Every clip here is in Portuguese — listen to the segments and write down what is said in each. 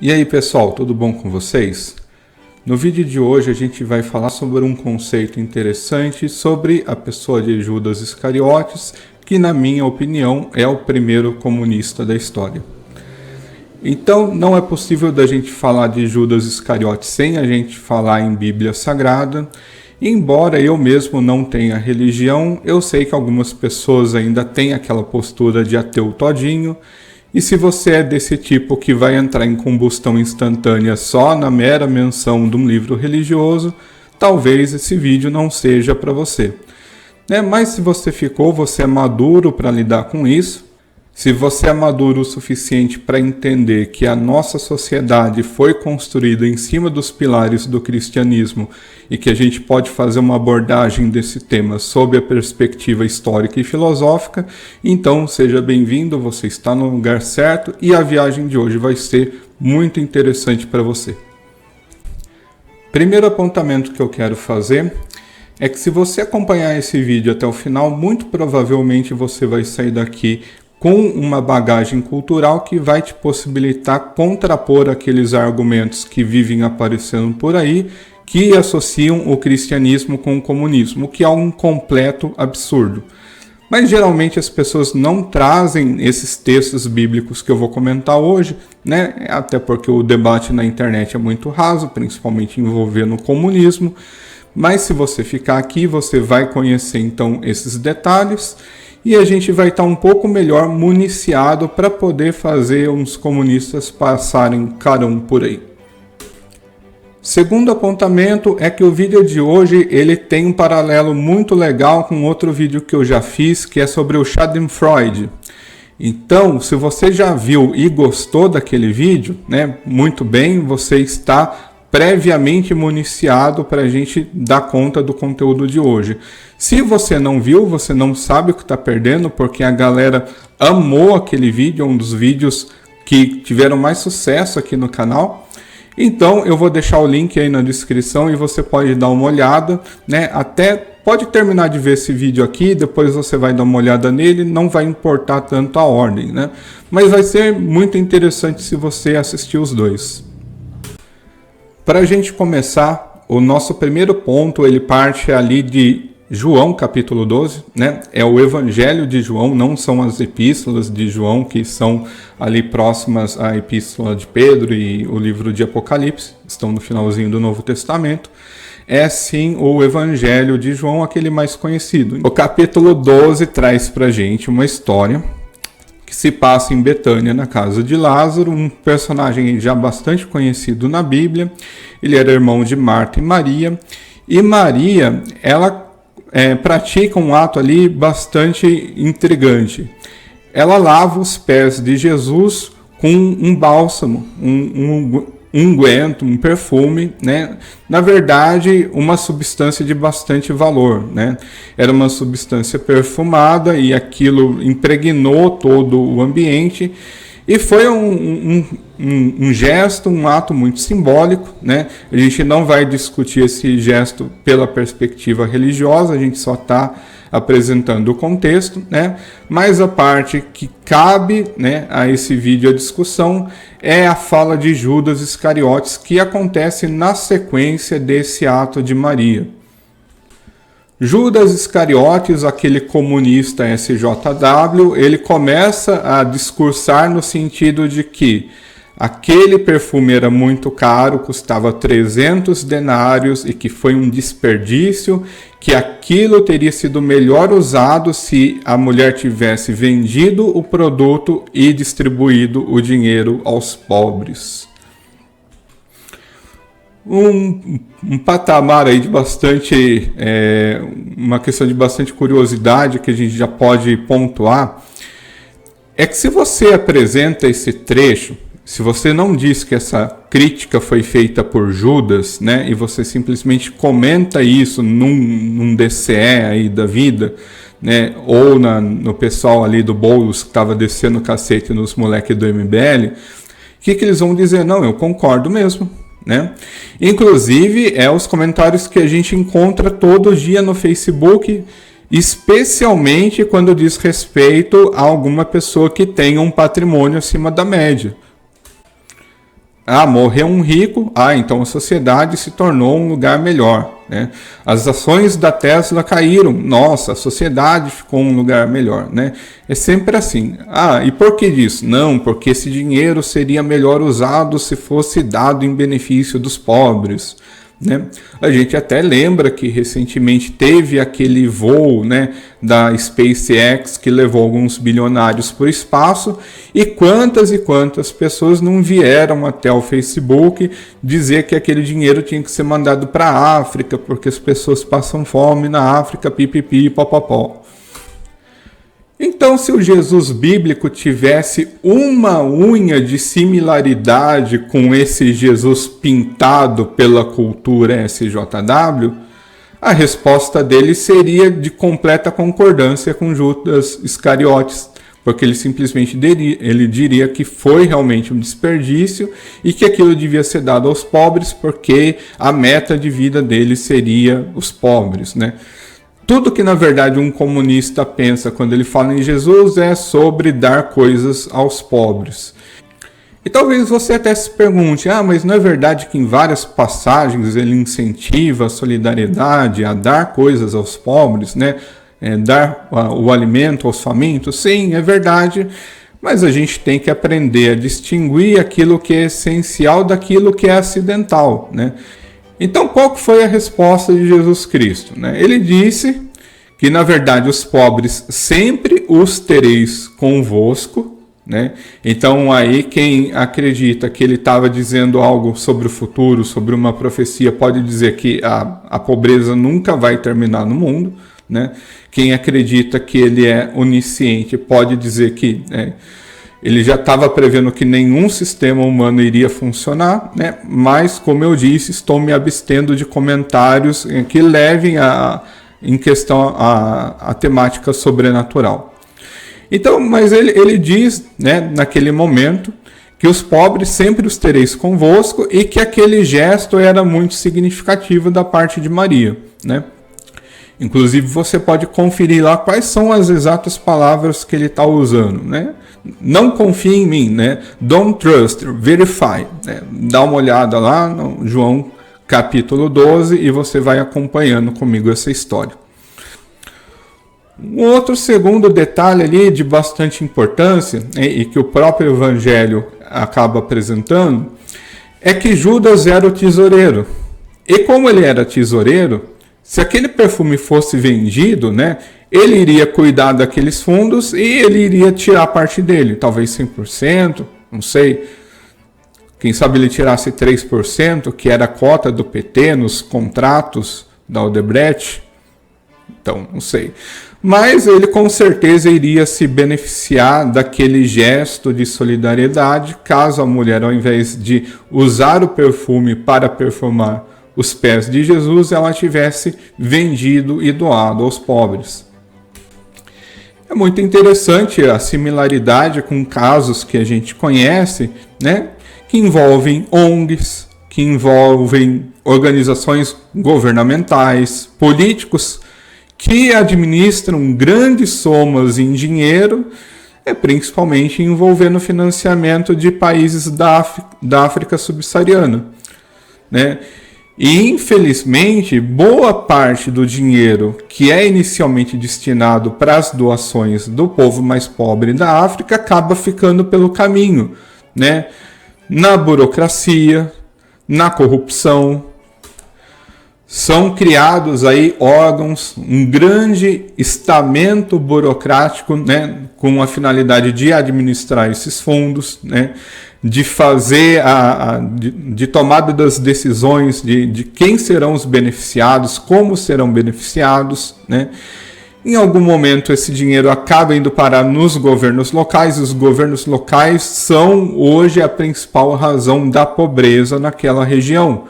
E aí pessoal, tudo bom com vocês? No vídeo de hoje a gente vai falar sobre um conceito interessante sobre a pessoa de Judas Iscariotes, que na minha opinião é o primeiro comunista da história. Então não é possível da gente falar de Judas Iscariotes sem a gente falar em Bíblia Sagrada. Embora eu mesmo não tenha religião, eu sei que algumas pessoas ainda têm aquela postura de ateu todinho. E se você é desse tipo que vai entrar em combustão instantânea só na mera menção de um livro religioso, talvez esse vídeo não seja para você. Mas se você é maduro para lidar com isso, se você é maduro o suficiente para entender que a nossa sociedade foi construída em cima dos pilares do cristianismo e que a gente pode fazer uma abordagem desse tema sob a perspectiva histórica e filosófica, então seja bem-vindo, você está no lugar certo e a viagem de hoje vai ser muito interessante para você. Primeiro apontamento que eu quero fazer é que se você acompanhar esse vídeo até o final, muito provavelmente você vai sair daqui com uma bagagem cultural que vai te possibilitar contrapor aqueles argumentos que vivem aparecendo por aí, que associam o cristianismo com o comunismo, o que é um completo absurdo. Mas geralmente as pessoas não trazem esses textos bíblicos que eu vou comentar hoje, até porque o debate na internet é muito raso, principalmente envolvendo o comunismo. Mas se você ficar aqui, você vai conhecer então esses detalhes e a gente vai estar um pouco melhor municiado para poder fazer uns comunistas passarem carão por aí. Segundo apontamento é que o vídeo de hoje ele tem um paralelo muito legal com outro vídeo que eu já fiz, que é sobre o Schadenfreude. Então, se você já viu e gostou daquele vídeo, muito bem, você está previamente municiado para a gente dar conta do conteúdo de hoje. Se você não viu, você não sabe o que está perdendo, porque a galera amou aquele vídeo, um dos vídeos que tiveram mais sucesso aqui no canal. Então eu vou deixar o link aí na descrição e você pode dar uma olhada, até pode terminar de ver esse vídeo aqui, depois você vai dar uma olhada nele, não vai importar tanto a ordem, mas vai ser muito interessante se você assistir os dois. Para a gente começar, o nosso primeiro ponto, ele parte ali de João, capítulo 12, É o Evangelho de João, não são as epístolas de João, que são ali próximas à epístola de Pedro e o livro de Apocalipse, estão no finalzinho do Novo Testamento. É sim o Evangelho de João, aquele mais conhecido. O capítulo 12 traz para a gente uma história que se passa em Betânia, na casa de Lázaro, um personagem já bastante conhecido na Bíblia. Ele era irmão de Marta e Maria, ela pratica um ato ali bastante intrigante. Ela lava os pés de Jesus com um bálsamo, um unguento, um perfume, Na verdade, uma substância de bastante valor, Era uma substância perfumada e aquilo impregnou todo o ambiente e foi um gesto, um ato muito simbólico, A gente não vai discutir esse gesto pela perspectiva religiosa, a gente só está apresentando o contexto, Mas a parte que cabe, a esse vídeo a discussão é a fala de Judas Iscariotes, que acontece na sequência desse ato de Maria. Judas Iscariotes, aquele comunista SJW, ele começa a discursar no sentido de que aquele perfume era muito caro, custava 300 denários e que foi um desperdício, que aquilo teria sido melhor usado se a mulher tivesse vendido o produto e distribuído o dinheiro aos pobres. Um patamar aí de bastante, uma questão de bastante curiosidade que a gente já pode pontuar, é que se você apresenta esse trecho, se você não diz que essa crítica foi feita por Judas, e você simplesmente comenta isso num DCE aí da vida, ou no pessoal ali do Boulos que estava descendo o cacete nos moleques do MBL, o que eles vão dizer? Não, eu concordo mesmo. Inclusive, os comentários que a gente encontra todo dia no Facebook, especialmente quando diz respeito a alguma pessoa que tenha um patrimônio acima da média. morreu um rico, então a sociedade se tornou um lugar melhor, né? As ações da Tesla caíram, nossa, a sociedade ficou um lugar melhor, né? É sempre assim. E por que disso? Não, porque esse dinheiro seria melhor usado se fosse dado em benefício dos pobres, né? A gente até lembra que recentemente teve aquele voo, né, da SpaceX que levou alguns bilionários para o espaço, e quantas pessoas não vieram até o Facebook dizer que aquele dinheiro tinha que ser mandado para a África porque as pessoas passam fome na África, pipipi, popopó. Então, se o Jesus bíblico tivesse uma unha de similaridade com esse Jesus pintado pela cultura SJW, a resposta dele seria de completa concordância com Judas Iscariotes, porque ele simplesmente diria que foi realmente um desperdício e que aquilo devia ser dado aos pobres porque a meta de vida dele seria os pobres, né? Tudo que, na verdade, um comunista pensa quando ele fala em Jesus é sobre dar coisas aos pobres. E talvez você até se pergunte, mas não é verdade que em várias passagens ele incentiva a solidariedade, a dar coisas aos pobres, né? Dar o alimento aos famintos? Sim, é verdade, mas a gente tem que aprender a distinguir aquilo que é essencial daquilo que é acidental, né? Então, qual foi a resposta de Jesus Cristo, né? Ele disse que, na verdade, os pobres sempre os tereis convosco, né? Então, aí quem acredita que ele estava dizendo algo sobre o futuro, sobre uma profecia, pode dizer que a pobreza nunca vai terminar no mundo, né? Quem acredita que ele é onisciente pode dizer que ele já estava prevendo que nenhum sistema humano iria funcionar, né? Mas, como eu disse, estou me abstendo de comentários que levem em questão a temática sobrenatural. Então, mas ele diz, né, naquele momento, que os pobres sempre os tereis convosco e que aquele gesto era muito significativo da parte de Maria, né? Inclusive, você pode conferir lá quais são as exatas palavras que ele está usando, né? Não confie em mim, né? Don't trust, verify. Né? Dá uma olhada lá no João capítulo 12 e você vai acompanhando comigo essa história. Um outro segundo detalhe ali de bastante importância, e que o próprio Evangelho acaba apresentando, é que Judas era o tesoureiro. E como ele era tesoureiro, se aquele perfume fosse vendido, né, ele iria cuidar daqueles fundos e ele iria tirar parte dele, talvez 100%, não sei. Quem sabe ele tirasse 3%, que era a cota do PT nos contratos da Odebrecht. Então, não sei. Mas ele com certeza iria se beneficiar daquele gesto de solidariedade, caso a mulher, ao invés de usar o perfume para perfumar os pés de Jesus, ela tivesse vendido e doado aos pobres. É muito interessante a similaridade com casos que a gente conhece, né, que envolvem ONGs, que envolvem organizações governamentais, políticos que administram grandes somas em dinheiro, principalmente envolvendo o financiamento de países da África subsaariana, né? E, infelizmente, boa parte do dinheiro que é inicialmente destinado para as doações do povo mais pobre da África acaba ficando pelo caminho, né? Na burocracia, na corrupção. São criados aí órgãos, um grande estamento burocrático, né, com a finalidade de administrar esses fundos, né, de fazer de tomada das decisões de quem serão os beneficiados, como serão beneficiados, né. Em algum momento esse dinheiro acaba indo parar nos governos locais. Os governos locais são hoje a principal razão da pobreza naquela região.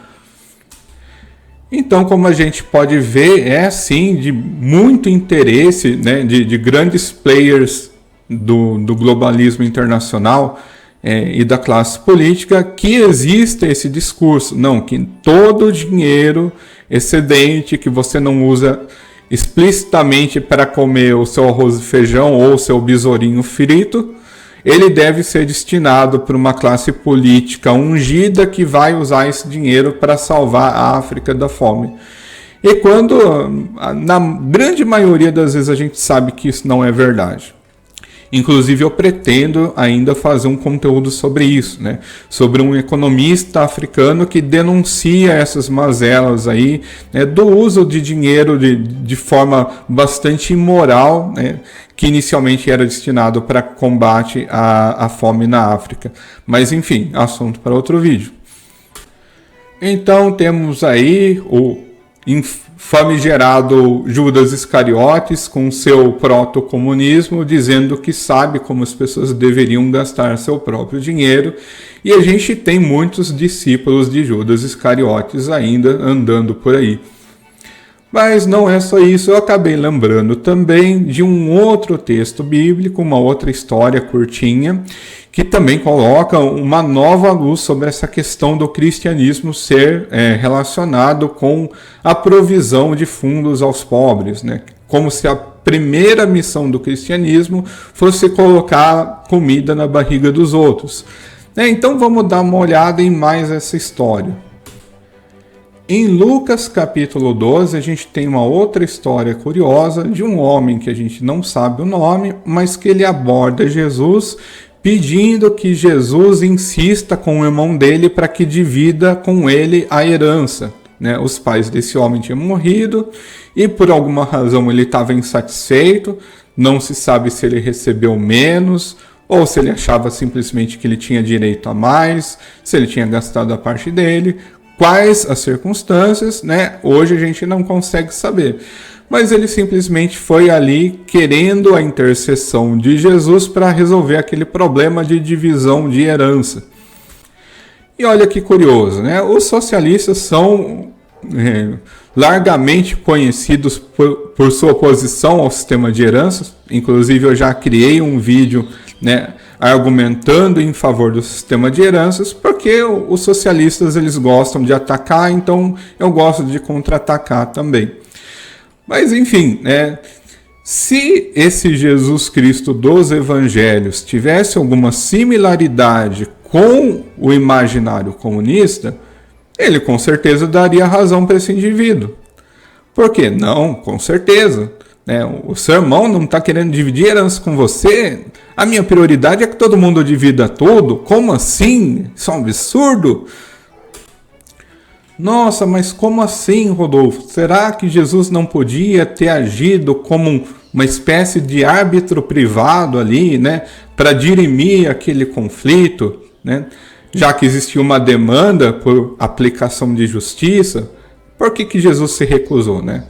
Então, como a gente pode ver, é sim de muito interesse, né, de grandes players do globalismo internacional e da classe política que existe esse discurso. Não, que todo o dinheiro excedente que você não usa explicitamente para comer o seu arroz e feijão ou o seu besourinho frito, ele deve ser destinado para uma classe política ungida que vai usar esse dinheiro para salvar a África da fome. E quando, na grande maioria das vezes, a gente sabe que isso não é verdade. Inclusive, eu pretendo ainda fazer um conteúdo sobre isso, né? Sobre um economista africano que denuncia essas mazelas aí, né? Do uso de dinheiro de forma bastante imoral, né? Que inicialmente era destinado para combate à fome na África. Mas, enfim, assunto para outro vídeo. Então, temos aí o famigerado Judas Iscariotes com seu proto-comunismo, dizendo que sabe como as pessoas deveriam gastar seu próprio dinheiro, e a gente tem muitos discípulos de Judas Iscariotes ainda andando por aí. Mas não é só isso, eu acabei lembrando também de um outro texto bíblico, uma outra história curtinha, que também coloca uma nova luz sobre essa questão do cristianismo ser relacionado com a provisão de fundos aos pobres, né? Como se a primeira missão do cristianismo fosse colocar comida na barriga dos outros. Então vamos dar uma olhada em mais essa história. Em Lucas capítulo 12, a gente tem uma outra história curiosa de um homem que a gente não sabe o nome, mas que ele aborda Jesus pedindo que Jesus insista com o irmão dele para que divida com ele a herança. Né? Os pais desse homem tinham morrido e por alguma razão ele estava insatisfeito, não se sabe se ele recebeu menos ou se ele achava simplesmente que ele tinha direito a mais, se ele tinha gastado a parte dele. Quais as circunstâncias, né? Hoje a gente não consegue saber. Mas ele simplesmente foi ali querendo a intercessão de Jesus para resolver aquele problema de divisão de herança. E olha que curioso, né? Os socialistas são largamente conhecidos por sua oposição ao sistema de heranças. Inclusive eu já criei um vídeo, né, argumentando em favor do sistema de heranças, porque os socialistas eles gostam de atacar, então eu gosto de contra-atacar também. Mas enfim, né, se esse Jesus Cristo dos Evangelhos tivesse alguma similaridade com o imaginário comunista, ele com certeza daria razão para esse indivíduo. Por quê? Não, com certeza. O seu irmão não está querendo dividir herança com você. A minha prioridade é que todo mundo divida tudo. Como assim? Isso é um absurdo. Nossa, mas como assim, Rodolfo? Será que Jesus não podia ter agido como uma espécie de árbitro privado ali, né, para dirimir aquele conflito, né? Já que existia uma demanda por aplicação de justiça, por que Jesus se recusou, né?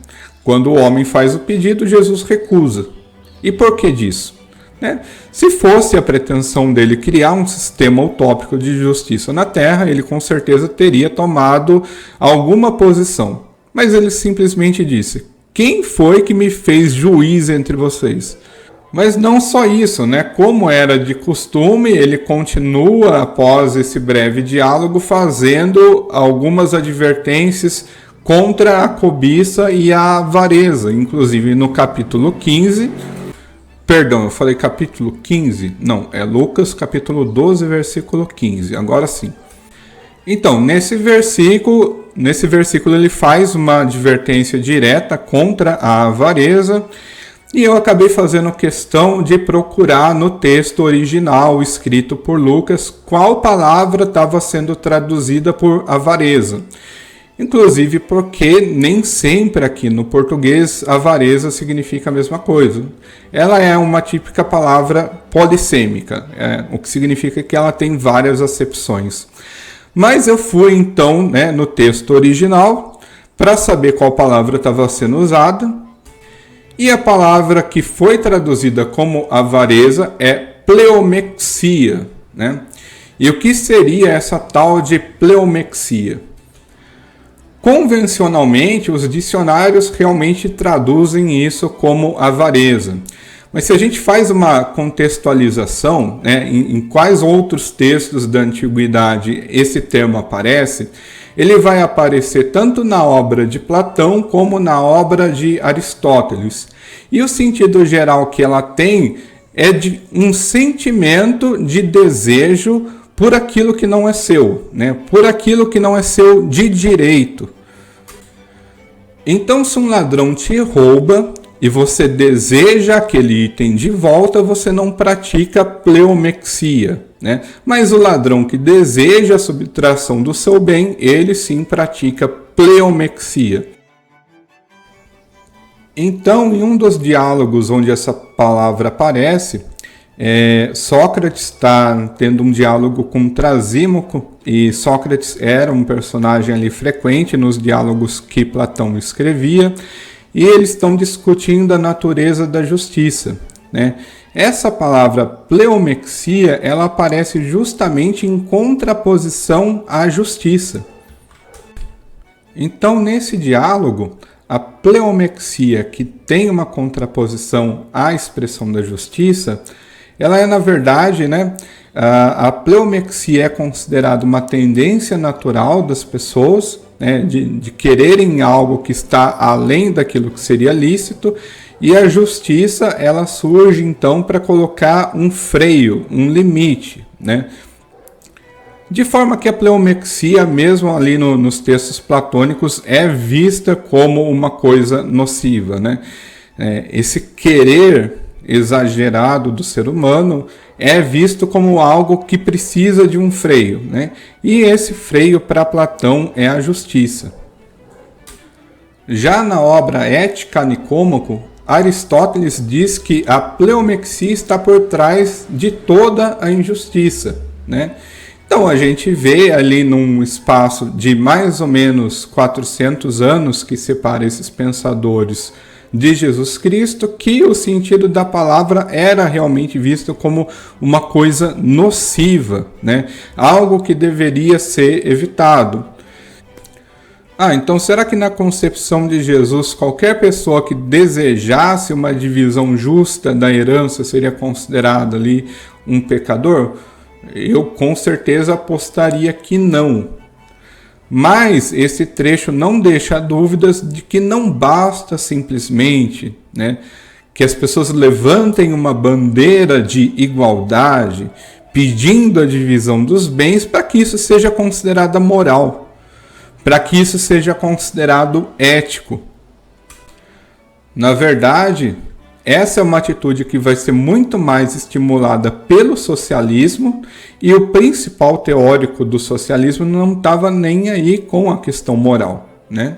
Quando o homem faz o pedido, Jesus recusa. E por que disso? Se fosse a pretensão dele criar um sistema utópico de justiça na Terra, ele com certeza teria tomado alguma posição. Mas ele simplesmente disse: quem foi que me fez juiz entre vocês? Mas não só isso, né? Como era de costume, ele continua, após esse breve diálogo, fazendo algumas advertências contra a cobiça e a avareza. Inclusive no capítulo 15... Perdão, eu falei capítulo 15? Não, é Lucas capítulo 12, versículo 15. Agora sim. Então, nesse versículo ele faz uma advertência direta contra a avareza. E eu acabei fazendo questão de procurar no texto original escrito por Lucas qual palavra estava sendo traduzida por avareza. Inclusive porque nem sempre aqui no português avareza significa a mesma coisa. Ela é uma típica palavra polissêmica, o que significa que ela tem várias acepções. Mas eu fui então, né, no texto original para saber qual palavra estava sendo usada. E a palavra que foi traduzida como avareza é pleomexia, né? E o que seria essa tal de pleomexia? Convencionalmente, os dicionários realmente traduzem isso como avareza. Mas se a gente faz uma contextualização, né, em quais outros textos da antiguidade esse termo aparece, ele vai aparecer tanto na obra de Platão como na obra de Aristóteles. E o sentido geral que ela tem é de um sentimento de desejo por aquilo que não é seu, né? Por aquilo que não é seu de direito. Então, se um ladrão te rouba e você deseja aquele item de volta, você não pratica pleomexia, né? Mas o ladrão que deseja a subtração do seu bem, ele sim pratica pleomexia. Então, em um dos diálogos onde essa palavra aparece, Sócrates está tendo um diálogo com Trasímaco, e Sócrates era um personagem ali frequente nos diálogos que Platão escrevia, e eles estão discutindo a natureza da justiça, né? Essa palavra pleomexia, ela aparece justamente em contraposição à justiça. Então, nesse diálogo, a pleomexia, que tem uma contraposição à expressão da justiça, ela é, na verdade, né, a pleomexia é considerada uma tendência natural das pessoas, né, de quererem algo que está além daquilo que seria lícito, e a justiça, ela surge então para colocar um freio, um limite, né? De forma que a pleomexia, mesmo ali nos textos platônicos, é vista como uma coisa nociva, né? Esse querer exagerado do ser humano é visto como algo que precisa de um freio, né? E esse freio para Platão é a justiça. Já na obra Ética Nicômaco, Aristóteles diz que a pleomexia está por trás de toda a injustiça, né? Então a gente vê ali num espaço de mais ou menos 400 anos que separa esses pensadores de Jesus Cristo, que o sentido da palavra era realmente visto como uma coisa nociva, né? Algo que deveria ser evitado. Então será que na concepção de Jesus, qualquer pessoa que desejasse uma divisão justa da herança seria considerada ali um pecador? Eu com certeza apostaria que não. Mas esse trecho não deixa dúvidas de que não basta simplesmente, né, que as pessoas levantem uma bandeira de igualdade, pedindo a divisão dos bens, para que isso seja considerado moral, para que isso seja considerado ético. Na verdade, essa é uma atitude que vai ser muito mais estimulada pelo socialismo, e o principal teórico do socialismo não estava nem aí com a questão moral, né?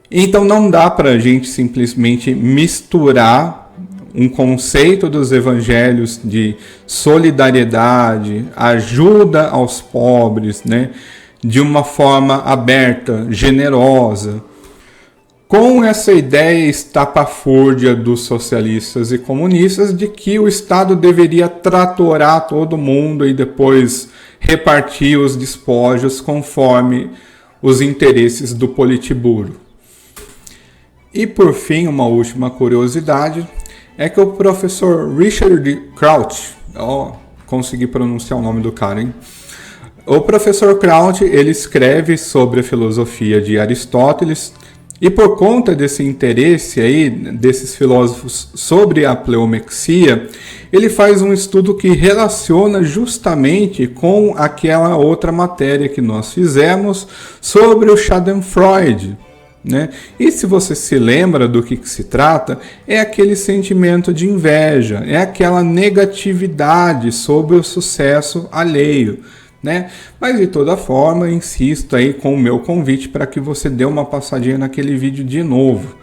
Então não dá para a gente simplesmente misturar um conceito dos evangelhos de solidariedade, ajuda aos pobres, né, de uma forma aberta, generosa, com essa ideia estapafúrdia dos socialistas e comunistas de que o Estado deveria tratorar todo mundo e depois repartir os despojos conforme os interesses do Politburo. E por fim, uma última curiosidade é que o professor Richard Crouch, consegui pronunciar o nome do cara, hein? O professor Crouch, ele escreve sobre a filosofia de Aristóteles. E por conta desse interesse aí, desses filósofos sobre a pleomexia, ele faz um estudo que relaciona justamente com aquela outra matéria que nós fizemos sobre o Schadenfreude, né? E se você se lembra do que se trata, é aquele sentimento de inveja, é aquela negatividade sobre o sucesso alheio, né? Mas de toda forma, insisto aí com o meu convite para que você dê uma passadinha naquele vídeo de novo.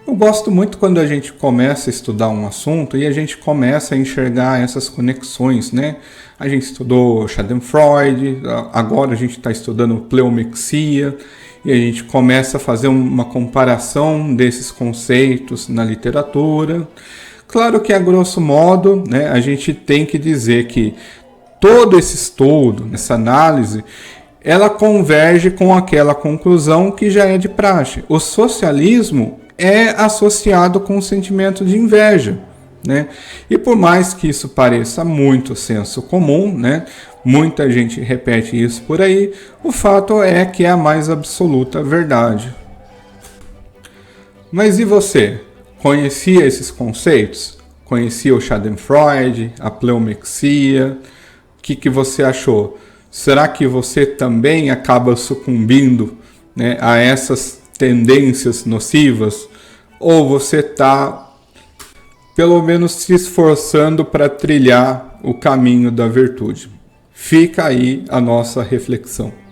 Eu gosto muito quando a gente começa a estudar um assunto e a gente começa a enxergar essas conexões, né? A gente estudou Schadenfreude, agora a gente está estudando pleomexia, e a gente começa a fazer uma comparação desses conceitos na literatura. Claro que, a grosso modo, né, a gente tem que dizer que todo esse estudo, essa análise, ela converge com aquela conclusão que já é de praxe. O socialismo é associado com o sentimento de inveja, né? E por mais que isso pareça muito senso comum, né, muita gente repete isso por aí, o fato é que é a mais absoluta verdade. Mas e você? Conhecia esses conceitos? conhecia o Schadenfreude, a pleomexia. O que você achou? Será que você também acaba sucumbindo, né, a essas tendências nocivas? Ou você está, pelo menos, se esforçando para trilhar o caminho da virtude? Fica aí a nossa reflexão.